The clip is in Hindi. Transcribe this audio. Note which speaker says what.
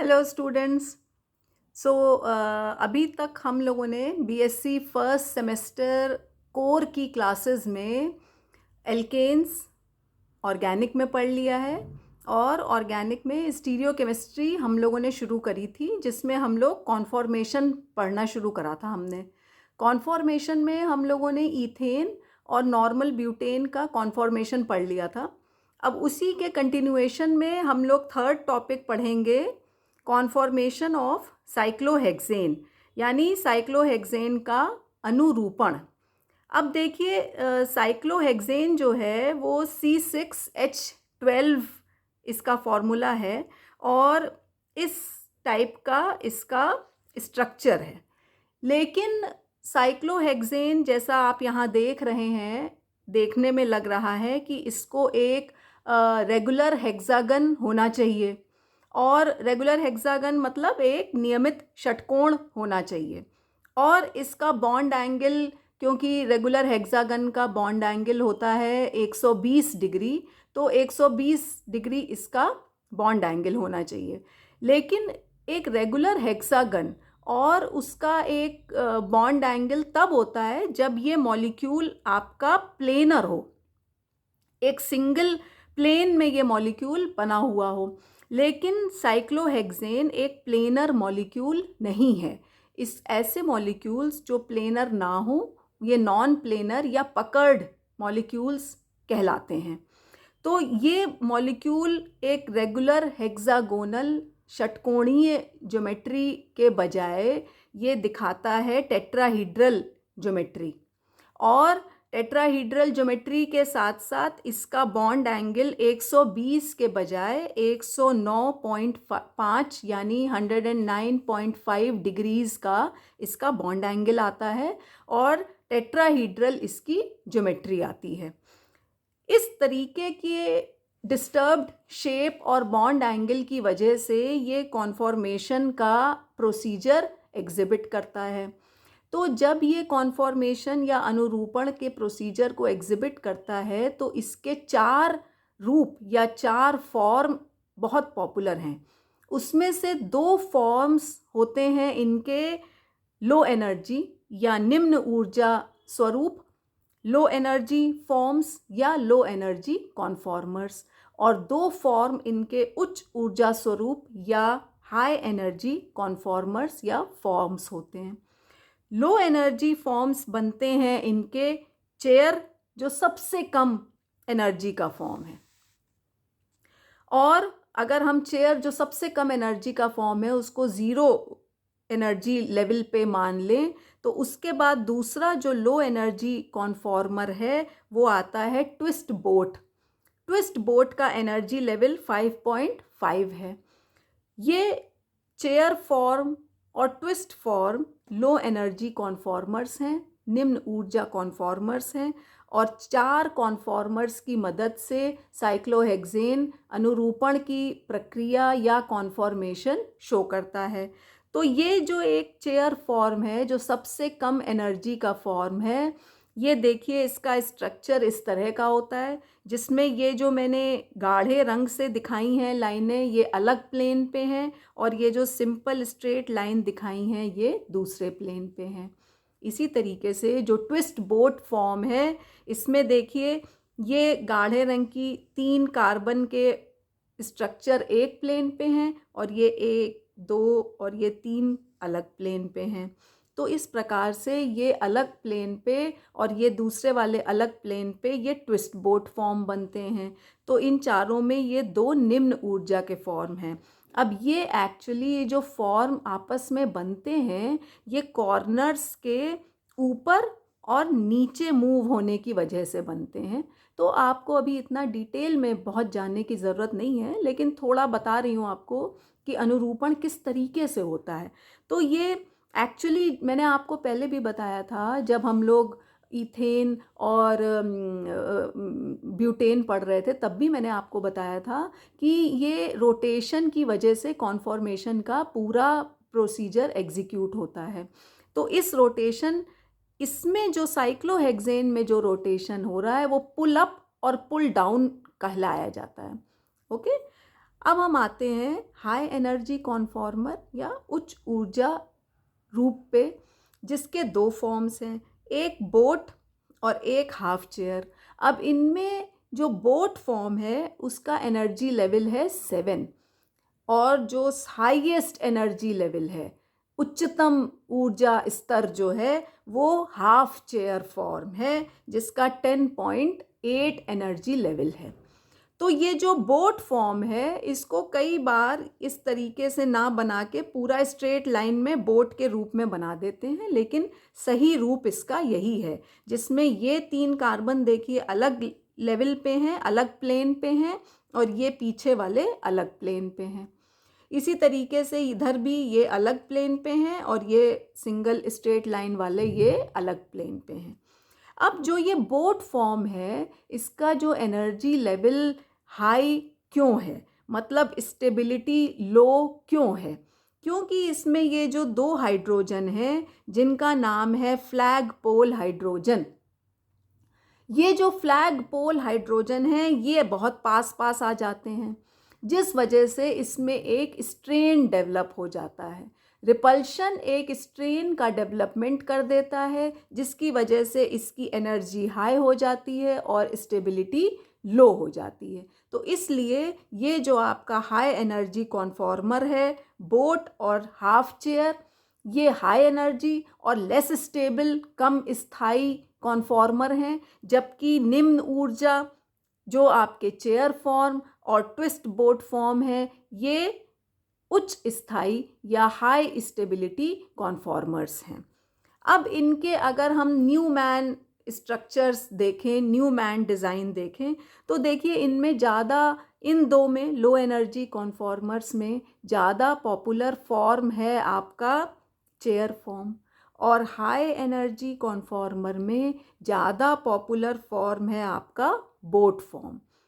Speaker 1: Hello students. सो अभी तक हम लोगों ने बीएससी फर्स्ट सेमेस्टर कोर की क्लासेस में एल्केन्स ऑर्गेनिक में पढ़ लिया है और ऑर्गेनिक में स्टीरियोकेमिस्ट्री हम लोगों ने शुरू करी थी, जिसमें हम लोग कॉन्फॉर्मेशन पढ़ना शुरू करा था। हमने कॉन्फॉर्मेशन में हम लोगों ने ईथेन और नॉर्मल ब्यूटेन का कॉन्फॉर्मेशन पढ़ लिया था। अब उसी के कंटिन्यूएशन में हम लोग थर्ड टॉपिक पढ़ेंगे, कॉन्फॉर्मेशन ऑफ साइक्लोहेक्सेन, यानी साइक्लोहेक्सेन का अनुरूपण। अब देखिए, साइक्लोहेक्सेन जो है वो C6H12 इसका फॉर्मूला है और इस टाइप का इसका स्ट्रक्चर है। लेकिन साइक्लोहेक्सेन जैसा आप यहाँ देख रहे हैं, देखने में लग रहा है कि इसको एक रेगुलर हेक्सागन होना चाहिए, और रेगुलर हेक्सागन मतलब एक नियमित षटकोण होना चाहिए। और इसका बॉन्ड एंगल, क्योंकि रेगुलर हेक्सागन का बॉन्ड एंगल होता है 120 डिग्री, तो 120 डिग्री इसका बॉन्ड एंगल होना चाहिए। लेकिन एक रेगुलर हेक्सागन और उसका एक बॉन्ड एंगल तब होता है जब ये मॉलिक्यूल आपका प्लेनर हो, एक सिंगल प्लेन में ये मॉलिक्यूल बना हुआ हो। लेकिन साइक्लोहेक्सेन एक प्लेनर मॉलिक्यूल नहीं है। इस ऐसे मॉलिक्यूल्स जो प्लेनर ना हो, ये नॉन प्लेनर या पकर्ड मॉलिक्यूल्स कहलाते हैं। तो ये मॉलिक्यूल एक रेगुलर हेक्सागोनल षटकोणीय ज्योमेट्री के बजाय ये दिखाता है टेट्राहीड्रल ज्योमेट्री, और टेट्राहीड्रल ज्योमेट्री के साथ साथ इसका बॉन्ड एंगल 120 के बजाय 109.5 यानी 109.5 डिग्रीज का इसका बॉन्ड एंगल आता है, और टेट्राहीड्रल इसकी ज्योमेट्री आती है। इस तरीके के डिस्टर्ब्ड शेप और बॉन्ड एंगल की वजह से ये कॉन्फॉर्मेशन का प्रोसीजर एग्जिबिट करता है। तो जब ये कॉन्फॉर्मेशन या अनुरूपण के प्रोसीजर को एग्जिबिट करता है तो इसके 4 रूप या 4 फॉर्म बहुत पॉपुलर हैं। उसमें से 2 फॉर्म्स होते हैं इनके लो एनर्जी या निम्न ऊर्जा स्वरूप, लो एनर्जी फॉर्म्स या लो एनर्जी कॉन्फॉर्मर्स, और 2 फॉर्म इनके उच्च ऊर्जा स्वरूप या हाई एनर्जी कॉन्फॉर्मर्स या फॉर्म्स होते हैं। लो एनर्जी फॉर्म्स बनते हैं इनके चेयर, जो सबसे कम एनर्जी का फॉर्म है। और अगर हम चेयर जो सबसे कम एनर्जी का फॉर्म है उसको 0 एनर्जी लेवल पे मान लें, तो उसके बाद दूसरा जो लो एनर्जी कॉन्फॉर्मर है वो आता है ट्विस्ट बोट। ट्विस्ट बोट का एनर्जी लेवल 5.5 है। ये चेयर फॉर्म और twist form low energy conformers हैं, निम्न ऊर्जा कॉन्फॉर्मर्स हैं, और 4 कॉन्फॉर्मर्स की मदद से साइक्लोहेक्सेन अनुरूपण की प्रक्रिया या कॉन्फॉर्मेशन शो करता है। तो ये जो एक चेयर फॉर्म है, जो सबसे कम एनर्जी का फॉर्म है, ये देखिए इसका स्ट्रक्चर इस तरह का होता है, जिसमें ये जो मैंने गाढ़े रंग से दिखाई हैं लाइनें, ये अलग प्लेन पे हैं, और ये जो सिंपल स्ट्रेट लाइन दिखाई हैं ये दूसरे प्लेन पे हैं। इसी तरीके से जो ट्विस्ट बोट फॉर्म है, इसमें देखिए ये गाढ़े रंग की 3 कार्बन के स्ट्रक्चर एक प्लेन पे हैं, और ये 1, 2 और ये 3 अलग प्लेन पे हैं। तो इस प्रकार से ये अलग प्लेन पे और ये दूसरे वाले अलग प्लेन पे ये ट्विस्ट बोट फॉर्म बनते हैं। तो इन चारों में ये 2 निम्न ऊर्जा के फॉर्म हैं। अब ये एक्चुअली जो फॉर्म आपस में बनते हैं, ये कॉर्नर्स के ऊपर और नीचे मूव होने की वजह से बनते हैं। तो आपको अभी इतना डिटेल में बहुत जानने की ज़रूरत नहीं है, लेकिन थोड़ा बता रही हूँ आपको कि अनुरूपण किस तरीके से होता है। तो ये एक्चुअली मैंने आपको पहले भी बताया था, जब हम लोग ईथेन और ब्यूटेन पढ़ रहे थे, तब भी मैंने आपको बताया था कि ये रोटेशन की वजह से कॉन्फॉर्मेशन का पूरा प्रोसीजर एग्जीक्यूट होता है। तो इस रोटेशन, इसमें जो साइक्लोहेक्सेन में जो रोटेशन हो रहा है वो पुल अप और पुल डाउन कहलाया जाता है। ओके। अब हम आते हैं हाई एनर्जी कॉन्फॉर्मर या उच्च ऊर्जा रूप पे, जिसके दो फॉर्म्स हैं, एक बोट और एक हाफ चेयर। अब इनमें जो बोट फॉर्म है उसका एनर्जी लेवल है 7, और जो हाईएस्ट एनर्जी लेवल है, उच्चतम ऊर्जा स्तर जो है, वो हाफ चेयर फॉर्म है जिसका 10.8 एनर्जी लेवल है। तो ये जो बोट फॉर्म है इसको कई बार इस तरीके से ना बना के पूरा स्ट्रेट लाइन में बोट के रूप में बना देते हैं, लेकिन सही रूप इसका यही है, जिसमें ये 3 कार्बन देखिए अलग लेवल पे हैं, अलग प्लेन पे हैं, और ये पीछे वाले अलग प्लेन पे हैं। इसी तरीके से इधर भी ये अलग प्लेन पे हैं और ये सिंगल स्ट्रेट लाइन वाले ये अलग प्लेन पे हैं। अब जो ये बोट फॉर्म है इसका जो एनर्जी लेवल हाई क्यों है, मतलब स्टेबिलिटी लो क्यों है? क्योंकि इसमें ये जो 2 हाइड्रोजन हैं जिनका नाम है फ्लैग पोल हाइड्रोजन, ये जो फ्लैग पोल हाइड्रोजन हैं ये बहुत पास पास आ जाते हैं, जिस वजह से इसमें एक स्ट्रेन डेवलप हो जाता है। रिपल्शन एक स्ट्रेन का डेवलपमेंट कर देता है, जिसकी वजह से इसकी एनर्जी हाई हो जाती है और स्टेबिलिटी लो हो जाती है। तो इसलिए ये जो आपका हाई एनर्जी कॉन्फॉर्मर है, बोट और हाफ चेयर, ये हाई एनर्जी और लेस स्टेबल कम स्थायी कॉन्फॉर्मर हैं, जबकि निम्न ऊर्जा जो आपके चेयर फॉर्म और ट्विस्ट बोट फॉर्म है, ये उच्च स्थायी या हाई स्टेबिलिटी कॉन्फॉर्मर्स हैं। अब इनके अगर हम न्यू मैन स्ट्रक्चर्स देखें, न्यू मैन डिज़ाइन देखें, तो देखिए इनमें ज़्यादा, इन दो में लो एनर्जी कॉन्फॉर्मर्स में ज़्यादा पॉपुलर फॉर्म है आपका चेयर फॉर्म, और हाई एनर्जी कॉन्फॉर्मर में ज़्यादा पॉपुलर फॉर्म है आपका बोट फॉर्म।